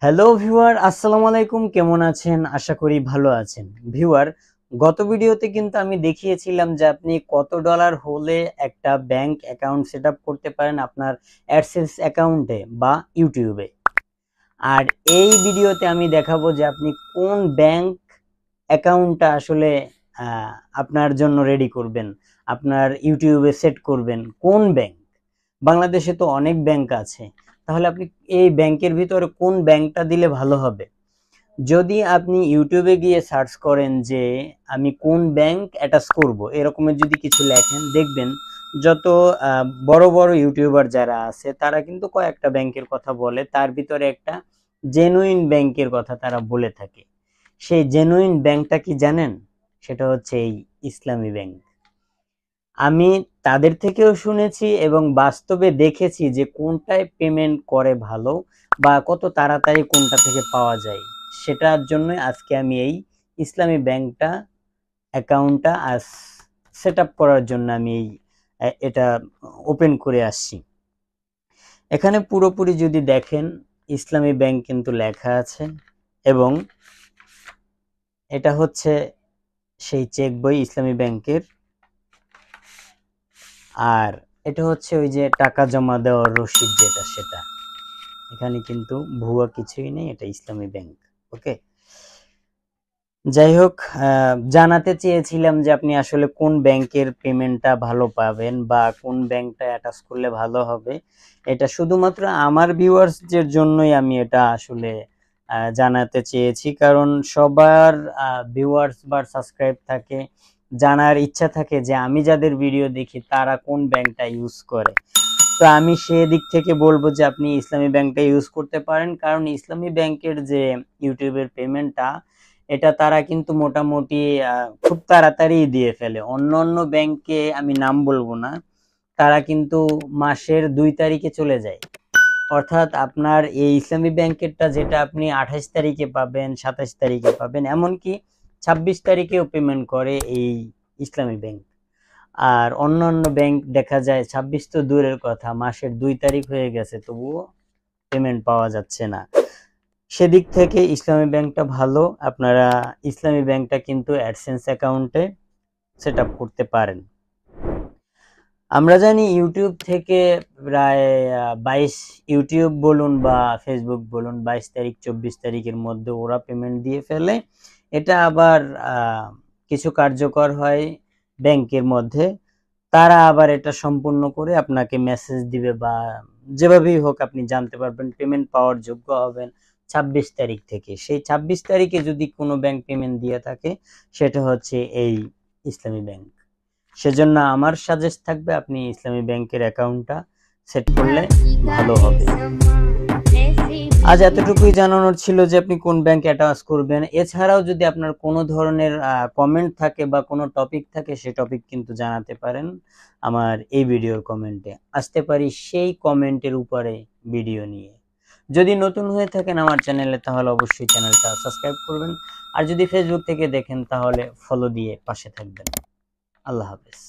Hello viewer, আসসালামু আলাইকুম। কেমন আছেন? আশা করি ভালো আছেন। ভিউয়ার, গত ভিডিওতে কিন্তু আমি দেখিয়েছিলাম যে আপনি কত ডলার হলে একটা ব্যাংক অ্যাকাউন্ট সেট আপ করতে পারেন আপনার অ্যাডসেন্স অ্যাকাউন্টে বা ইউটিউবে। আর এই ভিডিওতে আমি দেখাবো যে আপনি কোন ব্যাংক অ্যাকাউন্টটা আসলে আহ, আপনার জন্য রেডি করবেন, আপনার ইউটিউবে সেট করবেন। কোন ব্যাংক? বাংলাদেশে তো অনেক ব্যাংক আছে, তাহলে আপনি এই ব্যাংকের ভিতরে কোন ব্যাংকটা দিলে ভালো হবে? যদি আপনি ইউটিউবে গিয়ে সার্চ করেন যে আমি কোন ব্যাংক অ্যাটাচ করব, এরকমের যদি কিছু লেখেন, দেখবেন যত বড় বড় ইউটিউবার যারা আছে তারা কিন্তু কয়েকটা ব্যাংকের কথা বলে, তার ভিতরে একটা জেনুইন ব্যাংকের কথা তারা বলে থাকে। সেই জেনুইন ব্যাংকটা কি জানেন? সেটা হচ্ছে এই ইসলামী ব্যাংক। আমি তাদের থেকেও শুনেছি এবং বাস্তবে দেখেছি যে কোনটায় পেমেন্ট করে ভালো বা কত তাড়াতাড়ি কোনটা থেকে পাওয়া যায়। সেটার জন্য আজকে আমি এই ইসলামী ব্যাংকটা অ্যাকাউন্টটা আজ সেট আপ করার জন্য আমি এটা ওপেন করে আসছি। এখানে পুরোপুরি যদি দেখেন ইসলামী ব্যাংক কিন্তু লেখা আছে, এবং এটা হচ্ছে সেই চেক বই ইসলামী ব্যাংকের। আর এটা হচ্ছে ওই যে টাকা জমা দেওয়ার রসিদ যেটা, সেটা। এখানে কিন্তু ভুয়া কিছুই নেই, এটা ইসলামী ব্যাংক। ওকে, যাই হোক, জানাতে চেয়েছিলাম যে আপনি আসলে কোন ব্যাংকের পেমেন্টটা ভালো পাবেন বা কোন ব্যাংকটা অ্যাটাচ করলে ভালো হবে। এটা শুধুমাত্র আমার ভিউয়ার্সদের জন্যই আমি এটা আসলে জানাতে চেয়েছি, কারণ সবার ভিউয়ার্স বা সাবস্ক্রাইব থাকে, জানার ইচ্ছা থাকে যে আমি যাদের ভিডিও দেখি তারা কোন ব্যাংকটা ইউজ করে। তো আমি সেদিক থেকে বলবো যে আপনি ইসলামী ব্যাংকটা ইউজ করতে পারেন, কারণ ইসলামী ব্যাংকের যে ইউটিউবের পেমেন্টটা, এটা তারা কিন্তু মোটামুটি খুব তাড়াতাড়ি দিয়ে ফেলে। অন্য অন্য ব্যাংকে আমি নাম বলবো না, তারা কিন্তু মাসের 2 তারিখে চলে যায়। অর্থাৎ আপনার এই ইসলামী ব্যাংকেরটা যেটা আপনি 28 তারিখে পাবেন, 27 তারিখে পাবেন, এমনকি 26 তারিখেও পেমেন্ট করে এই ইসলামী ব্যাংক। আর অন্যান্য ব্যাংক দেখা যায় 26 তো দূরের কথা, মাসের 2 তারিখ হয়ে গেছে তবুও পেমেন্ট পাওয়া যাচ্ছে না। সেদিক থেকে ইসলামী ব্যাংকটা ভালো। আপনারা ইসলামী ব্যাংকটা কিন্তু অ্যাডসেন্স অ্যাকাউন্টে সেট আপ করতে পারেন। আমরা জানি ইউটিউব থেকে প্রায় 22, ইউটিউব বলুন বা ফেসবুক বলুন, 22 তারিখ 24 তারিখের মধ্যে ওরা পেমেন্ট দিয়ে ফেলে। এটা আবার কিছু কার্যকর হয় ব্যাংকের মধ্যে, তারা আবার এটা সম্পূর্ণ করে আপনাকে মেসেজ দিবে বা যেভাবেই হোক আপনি জানতে পারবেন, পেমেন্ট পাওয়ার যোগ্য হবেন 26 তারিখ থেকে। সেই 26 তারিখে যদি কোনো ব্যাংক পেমেন্ট দিয়ে থাকে, সেটা হচ্ছে এই ইসলামী ব্যাংক। সেজন্য আমার সাজেস্ট থাকবে আপনি ইসলামী ব্যাংকের অ্যাকাউন্টটা সেট করলে ভালো হবে। আজ এতটুকুই জানানোর ছিল যে আপনি কোন ব্যাংক অ্যাটাচ করবেন। এছাড়াও যদি আপনার কোনো ধরনের কমেন্ট থাকে বা কোনো টপিক থাকে, সেই টপিক কিন্তু জানাতে পারেন আমার এই ভিডিওর কমেন্টে। আসতে পারি সেই কমেন্টের উপরে ভিডিও নিয়ে। যদি নতুন হয়ে থাকেন আমার চ্যানেলে, তাহলে অবশ্যই চ্যানেলটা সাবস্ক্রাইব করবেন। আর যদি ফেসবুক থেকে দেখেন তাহলে ফলো দিয়ে পাশে থাকবেন। আল্লাহ হাফেজ।